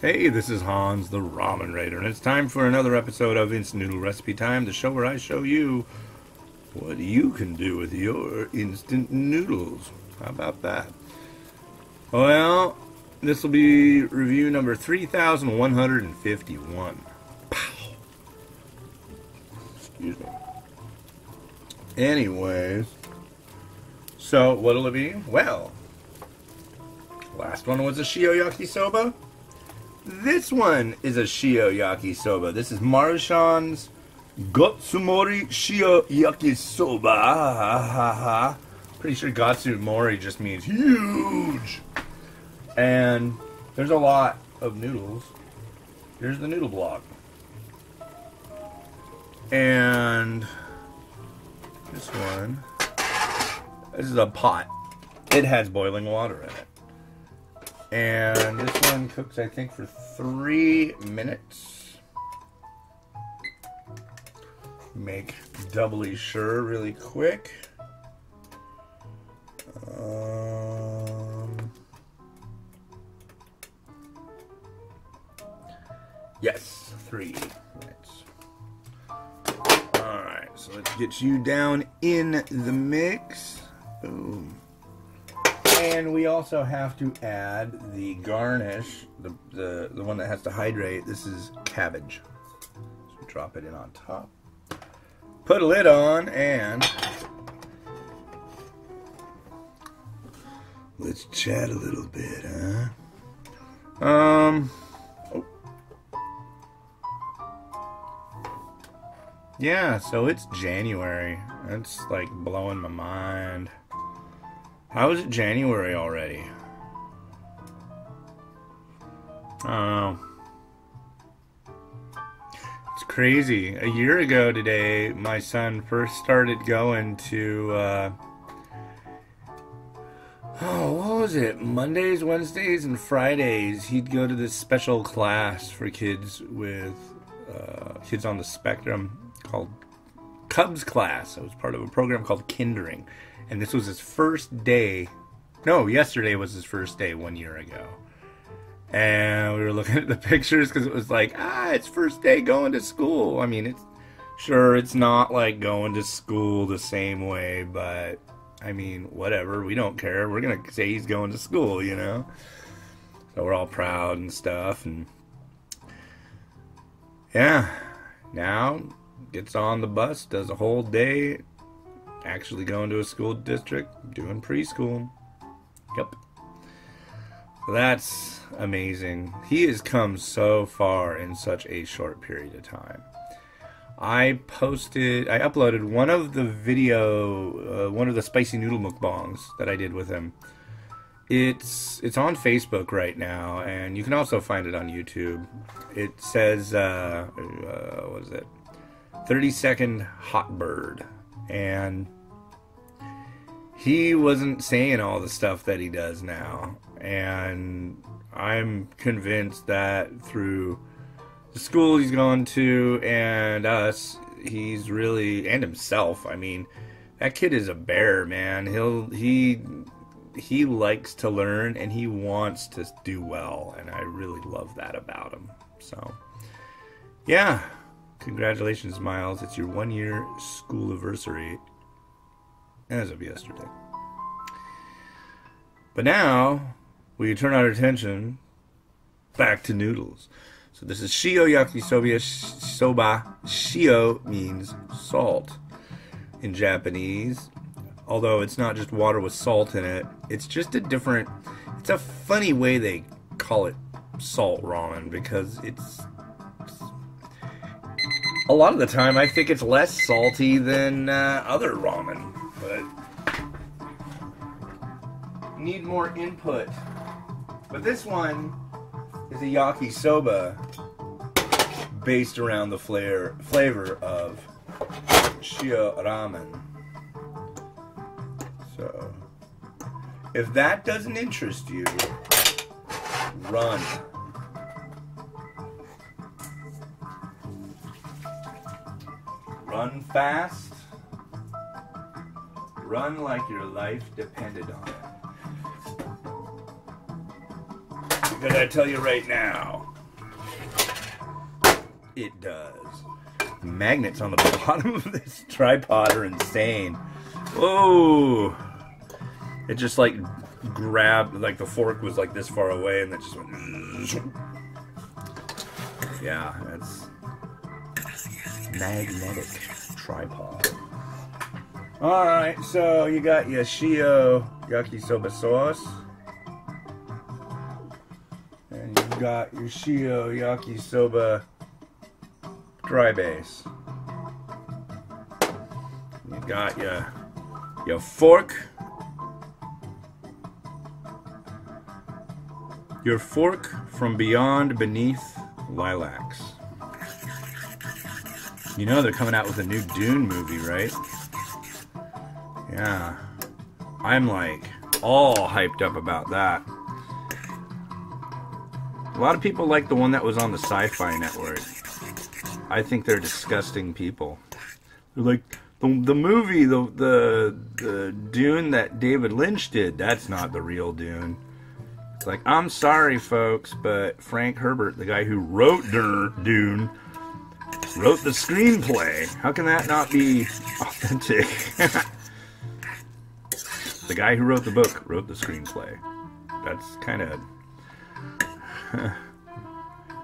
Hey, this is Hans, the Ramen Raider, and it's time for another episode of Instant Noodle Recipe Time, the show where I show you what you can do with your instant noodles. How about that? Well, this will be review number 3151. Pow! Excuse me. Anyways, so what'll it be? Well, last one was a Shio Yakisoba. This one is a Shio Yakisoba. This is Maruchan Gotsumori Shio Yakisoba. Pretty sure Gotsumori just means huge. And there's a lot of noodles. Here's the noodle block. And this one, this is a pot. It has boiling water in it. And this one cooks, I think, for 3 minutes. Make doubly sure really quick. Yes, 3 minutes. Alright, so let's get you down in the mix. Boom. And we also have to add the garnish, the one that has to hydrate. This is cabbage. So drop it in on top. Put a lid on and let's chat a little bit, huh? Oh. Yeah, so it's January. That's like blowing my mind. How is it January already? I don't know. It's crazy. A year ago today, my son first started going to, what was it? Mondays, Wednesdays, and Fridays. He'd go to this special class for kids with, kids on the spectrum called Cubs class. It was part of a program called Kindering. And this was his first day. No, yesterday was his first day 1 year ago. And we were looking at the pictures because it was like, it's first day going to school. I mean, it's not like going to school the same way, but I mean, whatever. We don't care. We're going to say he's going to school, you know? So we're all proud and stuff. And yeah, now gets on the bus, does a whole day. Actually going to a school district, doing preschool. Yep. So that's amazing. He has come so far in such a short period of time. I uploaded one of the one of the spicy noodle mukbangs that I did with him. It's on Facebook right now, and you can also find it on YouTube. It says, what is it? 30-second hot bird. And he wasn't saying all the stuff that he does now. And I'm convinced that through the school he's gone to and us, he's really, and himself, I mean, that kid is a bear, man. He likes to learn and he wants to do well. And I really love that about him. So, yeah. Congratulations, Miles. It's your 1 year school anniversary as of yesterday. But now, we turn our attention back to noodles. So this is Shio Yakisoba. Shio means salt in Japanese. Although it's not just water with salt in it. It's just it's a funny way they call it salt ramen because a lot of the time, I think it's less salty than other ramen, but need more input. But this one is a yakisoba based around the flavor of Shio Ramen. So, if that doesn't interest you, run. Run fast. Run like your life depended on it. Because I tell you right now, it does. Magnets on the bottom of this tripod are insane. Whoa! It just like grabbed, like the fork was like this far away and it just went. Yeah, that's magnetic tripod. Alright, so you got your Shio Yakisoba sauce. And you got your Shio Yakisoba dry base. You got your fork. Your fork from beyond beneath lilacs. You know they're coming out with a new Dune movie, right? Yeah. I'm like all hyped up about that. A lot of people like the one that was on the Sci-Fi Network. I think they're disgusting people. They're like, the movie, the Dune that David Lynch did, that's not the real Dune. It's like, I'm sorry, folks, but Frank Herbert, the guy who wrote Dune, wrote the screenplay. How can that not be authentic? The guy who wrote the book wrote the screenplay. That's kind of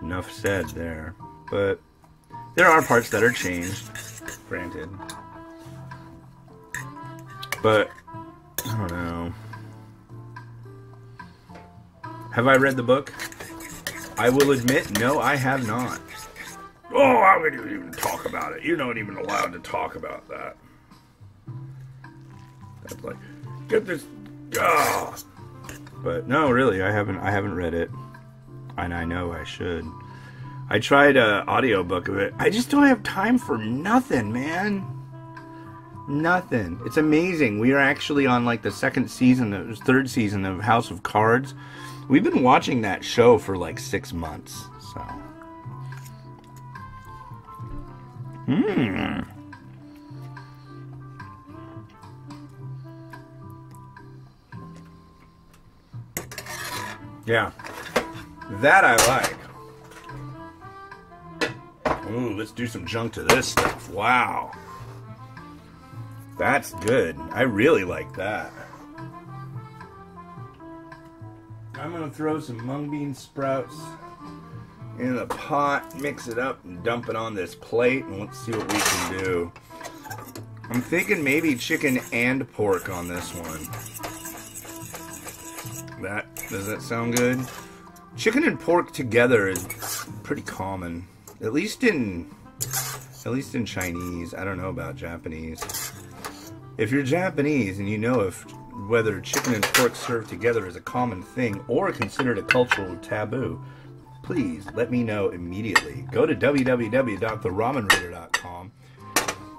enough said there. But there are parts that are changed, granted. But I don't know. Have I read the book? I will admit, no, I have not. Oh, how could you even talk about it? You're not even allowed to talk about that. That's like, get this. Ah. But no, really, I haven't read it, and I know I should. I tried an audiobook of it. I just don't have time for nothing, man. Nothing. It's amazing. We are actually on like the third season of House of Cards. We've been watching that show for like 6 months, so. Yeah. That I like. Ooh, let's do some junk to this stuff. Wow. That's good. I really like that. I'm going to throw some mung bean sprouts in the pot, mix it up, and dump it on this plate, and let's see what we can do. I'm thinking maybe chicken and pork on this one. Does that sound good? Chicken and pork together is pretty common. At least in Chinese. I don't know about Japanese. If you're Japanese and you know whether chicken and pork served together is a common thing or considered a cultural taboo, please let me know immediately. Go to www.theramenreader.com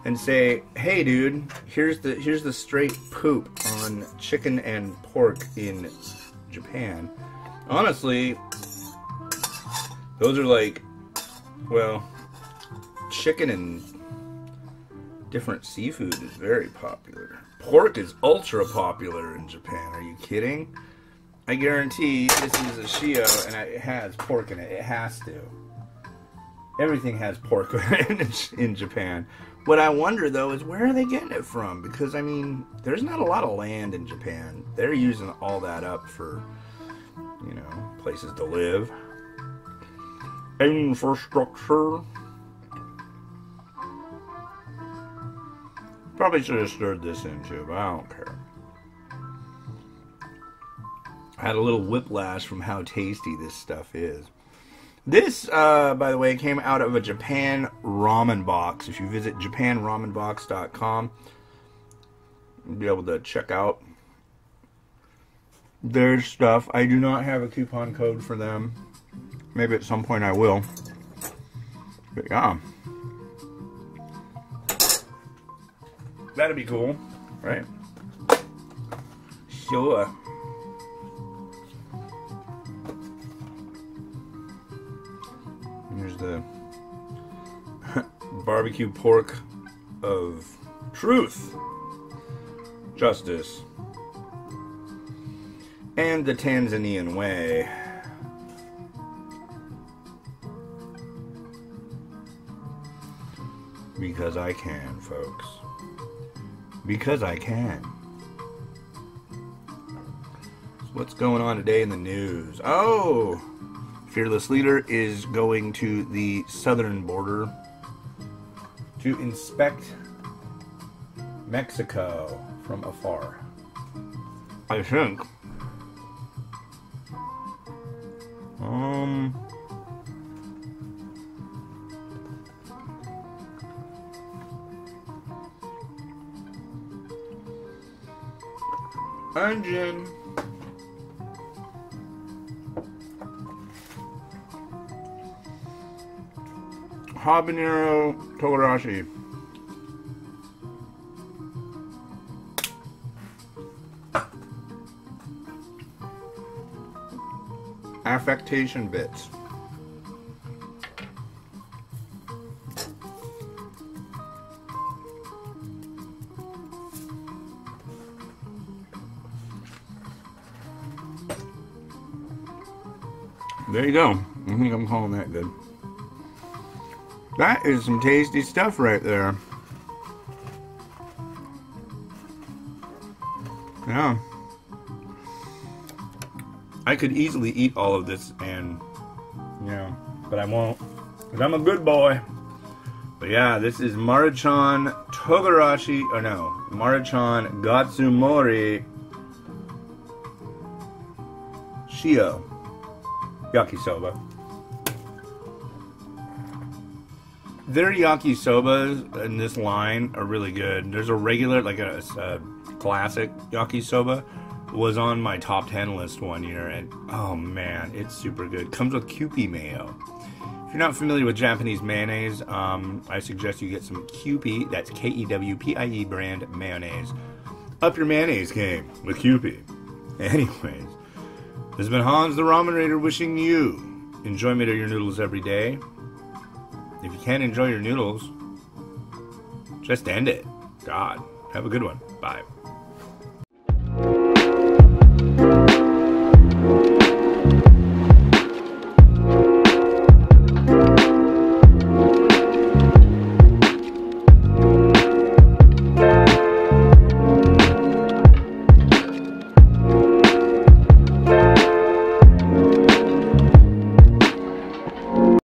and say, "Hey, dude, here's the straight poop on chicken and pork in Japan." Honestly, those are like, well, chicken and different seafood is very popular. Pork is ultra popular in Japan. Are you kidding? I guarantee this is a Shio and it has pork in it. It has to. Everything has pork in Japan. What I wonder though is where are they getting it from? Because I mean, there's not a lot of land in Japan. They're using all that up for, you know, places to live. Infrastructure. Probably should have stirred this in too, but I don't care. I had a little whiplash from how tasty this stuff is. This, by the way, came out of a Japan ramen box. If you visit japanramenbox.com, you'll be able to check out their stuff. I do not have a coupon code for them. Maybe at some point I will. But yeah. That'd be cool, right? Sure. Here's the barbecue pork of truth, justice, and the Tanzanian way. Because I can, folks. Because I can. So what's going on today in the news? Oh! Fearless Leader is going to the southern border to inspect Mexico from afar. I think. Engine. Habanero Togarashi. Affectation bits. There you go. I think I'm calling that good. That is some tasty stuff right there. Yeah. I could easily eat all of this and, but I won't. Because I'm a good boy. But yeah, this is Maruchan Maruchan Gotsumori Shio Yakisoba. Their yakisobas in this line are really good. There's a regular, like a classic yakisoba, was on my top 10 list one year, and oh man, it's super good. Comes with Kewpie mayo. If you're not familiar with Japanese mayonnaise, I suggest you get some Kewpie, that's K-E-W-P-I-E brand mayonnaise. Up your mayonnaise game with Kewpie. Anyways, this has been Hans the Ramen Raider wishing you enjoyment of your noodles every day. If you can't enjoy your noodles, just end it. God, have a good one. Bye.